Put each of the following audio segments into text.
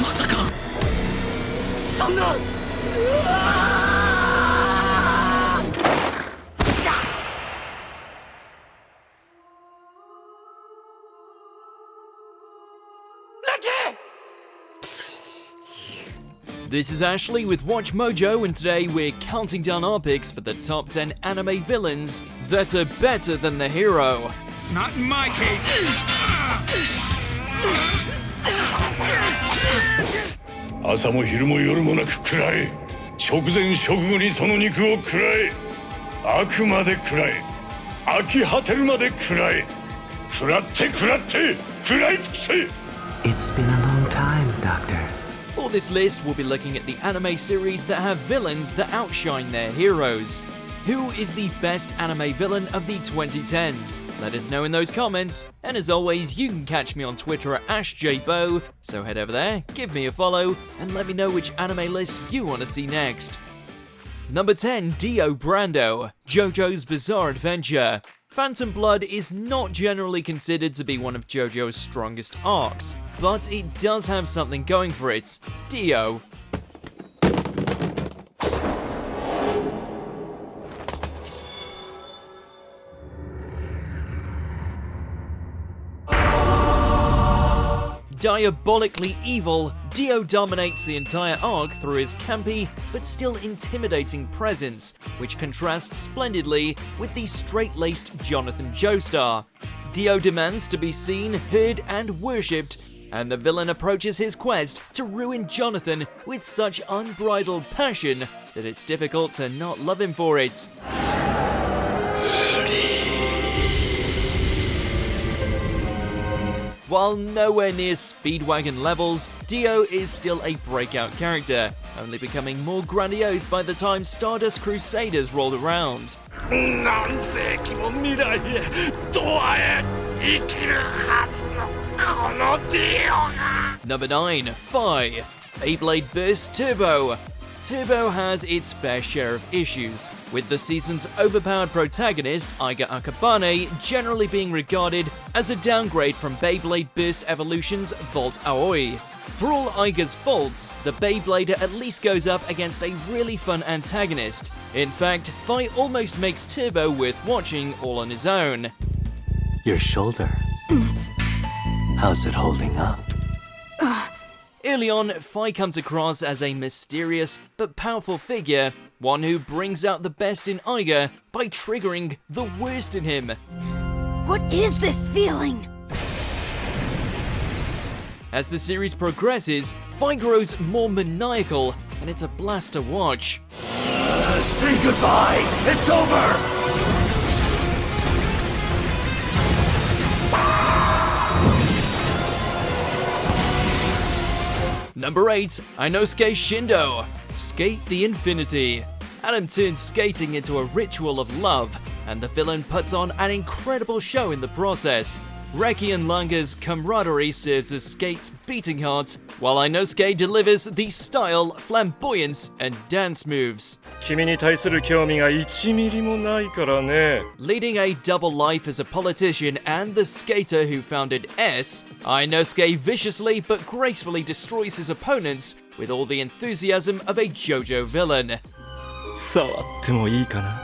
まさかそんなThis is Ashley with WatchMojo, and today we're counting down our picks for the top 10 anime villains that are better than the hero. Not in my case. 朝も昼も夜もなく食らえ。食前食後にその肉を食らえ。あくまで食らえ。飽き果てるまで食らえ。食らって食らって食らい尽くせ。 It's been a long time, Doctor. For this list, we'll be looking at the anime series that have villains that outshine their heroes. Who is the best anime villain of the 2010s? Let us know in those comments, and as always, you can catch me on Twitter at AshJBo, so head over there, give me a follow, and let me know which anime list you want to see next. Number 10, Dio Brando, JoJo's Bizarre Adventure. Phantom Blood is not generally considered to be one of JoJo's strongest arcs, but it does have something going for it. Dio. Diabolically evil, Dio dominates the entire arc through his campy but still intimidating presence, which contrasts splendidly with the straight-laced Jonathan Joestar. Dio demands to be seen, heard, and worshipped, and the villain approaches his quest to ruin Jonathan with such unbridled passion that it's difficult to not love him for it. While nowhere near Speedwagon levels, Dio is still a breakout character, only becoming more grandiose by the time Stardust Crusaders rolled around. Number 9, Phi, Beyblade Burst Turbo. Turbo has its fair share of issues, with the season's overpowered protagonist, Eiga Akabane, generally being regarded as a downgrade from Beyblade Burst Evolution's Volt Aoi. For all Eiga's faults, the Beyblader at least goes up against a really fun antagonist. In fact, Phi almost makes Turbo worth watching all on his own. Your shoulder. How's it holding up? Early on, Phi comes across as a mysterious but powerful figure, one who brings out the best in Eiga by triggering the worst in him. What is this feeling? As the series progresses, Phi grows more maniacal, and it's a blast to watch. Say goodbye. It's over. Number 8, Inosuke Shindo, Sk8 the Infinity. Adam turns skating into a ritual of love, and the villain puts on an incredible show in the process. Reki and Langa's camaraderie serves as Sk8's beating heart, while Inosuke delivers the style, flamboyance, and dance moves. 君に対する興味が1ミリもないからね. Leading a double life as a politician and the skater who founded S, Inosuke viciously but gracefully destroys his opponents with all the enthusiasm of a JoJo villain. 触ってもいいかな?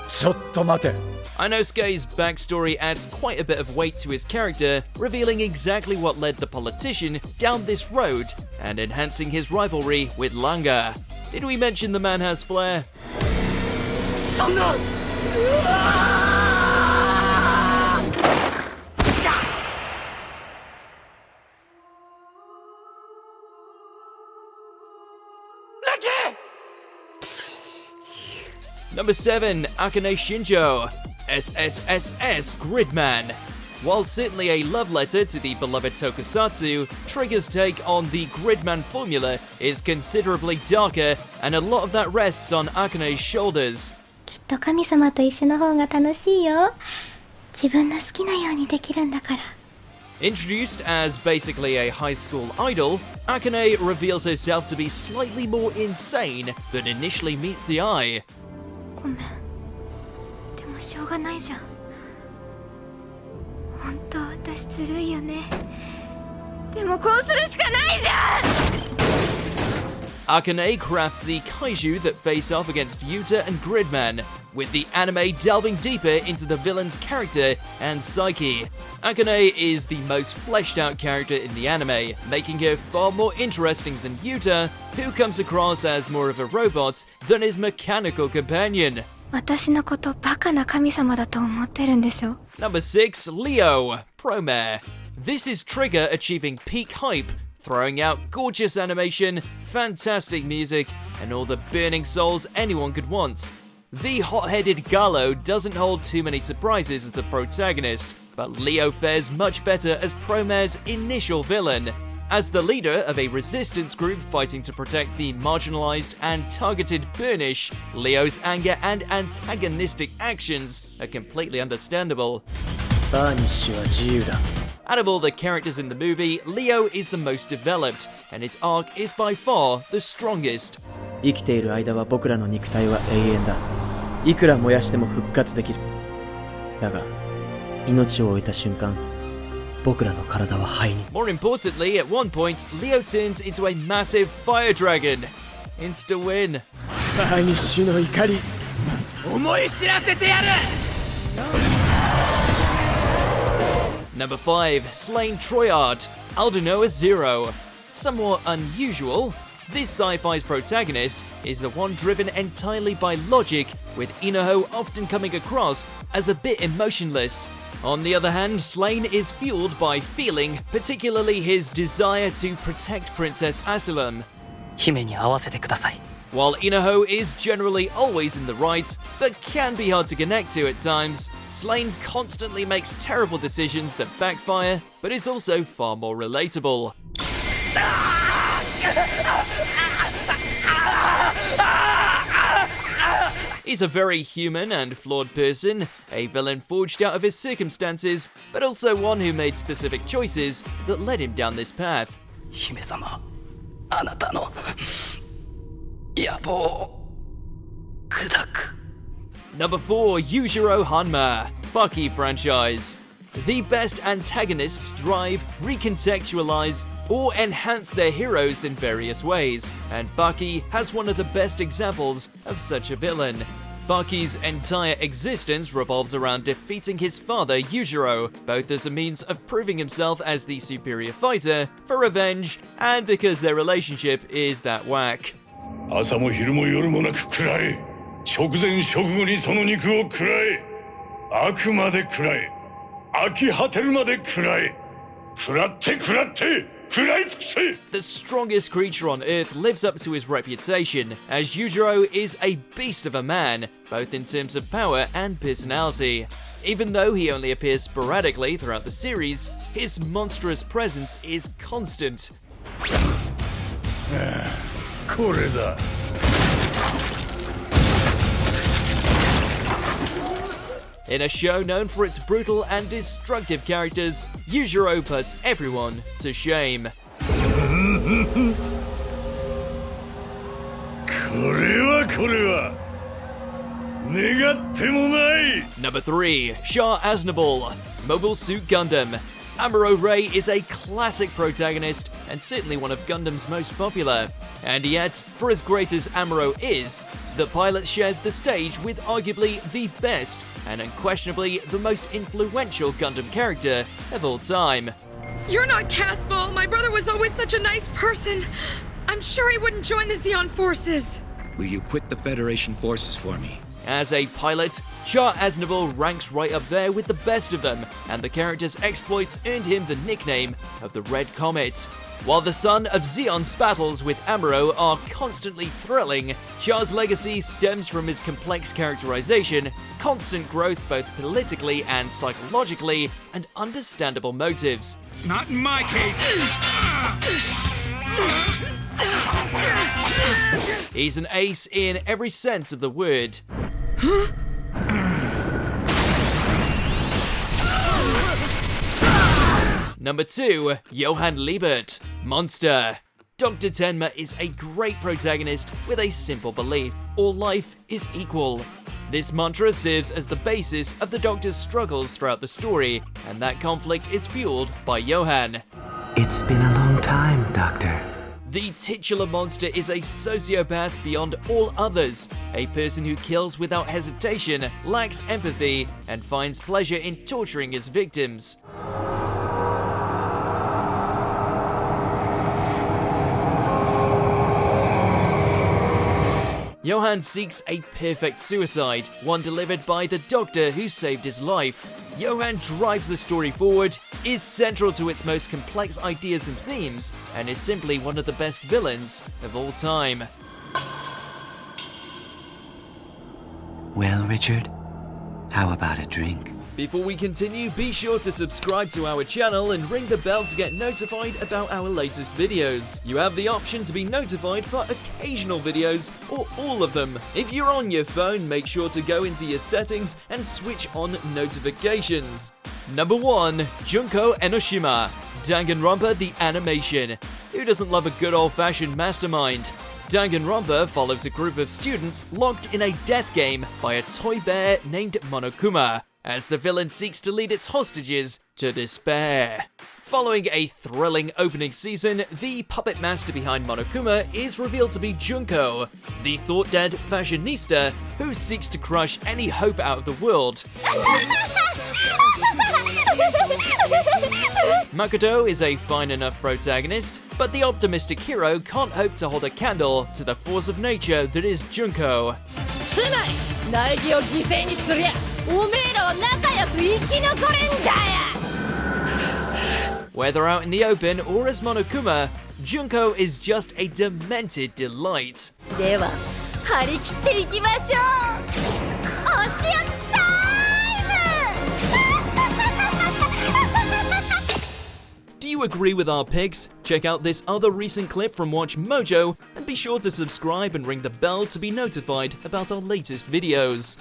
ちょっと待て。 Inosuke's backstory adds quite a bit of weight to his character, revealing exactly what led the politician down this road and enhancing his rivalry with Langa. Did we mention the man has flair? そんなNumber 7, Akane Shinjo, SSSS Gridman. While certainly a love letter to the beloved tokusatsu, Trigger's take on the Gridman formula is considerably darker, and a lot of that rests on Akane's shoulders. きっと神様と一緒の方が楽しいよ。自分の好きなようにできるんだから。 Introduced as basically a high school idol, Akane reveals herself to be slightly more insane than initially meets the eye. ごめん。でもしょうがないじゃん。本当私ずるいよね。でもこうするしかないじゃん Akane crafts the kaiju that face off against Yuta and Gridman, with the anime delving deeper into the villain's character and psyche. Akane is the most fleshed out character in the anime, making her far more interesting than Yuta, who comes across as more of a robot than his mechanical companion. 私のことバカな神様だと思ってるんでしょ? Number 6, Leo, Promare. This is Trigger achieving peak hype, throwing out gorgeous animation, fantastic music, and all the burning souls anyone could want. The hot-headed Gallo doesn't hold too many surprises as the protagonist, but Leo fares much better as Promare's initial villain. As the leader of a resistance group fighting to protect the marginalized and targeted Burnish, Leo's anger and antagonistic actions are completely understandable. バーニッシュは自由だ。 Out of all the characters in the movie, Leo is the most developed, and his arc is by far the strongest. 生きている間は僕らの肉体は永遠だ。いくら燃やしても復活できる。だが、命を終えた瞬間、僕らの体は灰に。 More importantly, at one point, Leo turns into a massive fire dragon. Insta win. バーニッシュの怒り。思い知らせてやる Number 5, Slain Troyard, Aldnoah Zero. Somewhat unusual, this sci-fi's protagonist is the one driven entirely by logic, with Inoho often coming across as a bit emotionless. On the other hand, Slain is fueled by feeling, particularly his desire to protect Princess Asylum. 姫に会わせてください While Inoho is generally always in the right, but can be hard to connect to at times, Slain constantly makes terrible decisions that backfire, but is also far more relatable. He's a very human and flawed person, a villain forged out of his circumstances, but also one who made specific choices that led him down this path. 姫様あなたの野望を砕く Number 4, Yujiro Hanma, Bucky franchise. The best antagonists drive, recontextualize, or enhance their heroes in various ways, and Bucky has one of the best examples of such a villain. Bucky's entire existence revolves around defeating his father Yujiro, both as a means of proving himself as the superior fighter, for revenge, and because their relationship is that whack. 朝も昼も夜もなく食らえ直前食後にその肉を食らえあくまで食らえ飽き果てるまで食らえ食らって食らって食らい尽くせ The strongest creature on Earth lives up to his reputation, as Yujiro is a beast of a man, both in terms of power and personality. Even though he only appears sporadically throughout the series, his monstrous presence is constant. これだ In a show known for its brutal and destructive characters, Yujiro puts everyone to shame. これは願ってもない Number 3, Shah Aznable, Mobile Suit Gundam. Amuro Ray is a classic protagonist and certainly one of Gundam's most popular. And yet, for as great as Amuro is, the pilot shares the stage with arguably the best and unquestionably the most influential Gundam character of all time. You're not Casval. My brother was always such a nice person. I'm sure he wouldn't join the Zeon forces. Will you quit the Federation forces for me? As a pilot, Shah Aznable ranks right up there with the best of them, and the character's exploits earned him the nickname of the Red Comet. While the son of Zeon's battles with Amuro are constantly thrilling, Shah's legacy stems from his complex characterization, constant growth both politically and psychologically, and understandable motives. Not in my case. He's an ace in every sense of the word. Number 2, Johann Liebert, Monster. Dr. Tenma is a great protagonist with a simple belief: all life is equal. This mantra serves as the basis of the Doctor's struggles throughout the story, and that conflict is fueled by Johann. It's been a long time, Doctor. The titular monster is a sociopath beyond all others, a person who kills without hesitation, lacks empathy, and finds pleasure in torturing his victims. Johan seeks a perfect suicide, one delivered by the doctor who saved his life. Johan drives the story forward, is central to its most complex ideas and themes, and is simply one of the best villains of all time. Well, Richard, how about a drink? Before we continue, be sure to subscribe to our channel and ring the bell to get notified about our latest videos. You have the option to be notified for occasional videos or all of them. If you're on your phone, make sure to go into your settings and switch on notifications. Number 1. Junko Enoshima, Danganronpa the Animation. Who doesn't love a good old-fashioned mastermind? Danganronpa follows a group of students locked in a death game by a toy bear named Monokuma, as the villain seeks to lead its hostages to despair. Following a thrilling opening season, the puppet master behind Monokuma is revealed to be Junko, the thought-dead fashionista who seeks to crush any hope out of the world. Makoto is a fine enough protagonist, but the optimistic hero can't hope to hold a candle to the force of nature that is Junko. Whether out in the open or as Monokuma, Junko is just a demented delight. Do you agree with our picks? Check out this other recent clip from WatchMojo and be sure to subscribe and ring the bell to be notified about our latest videos.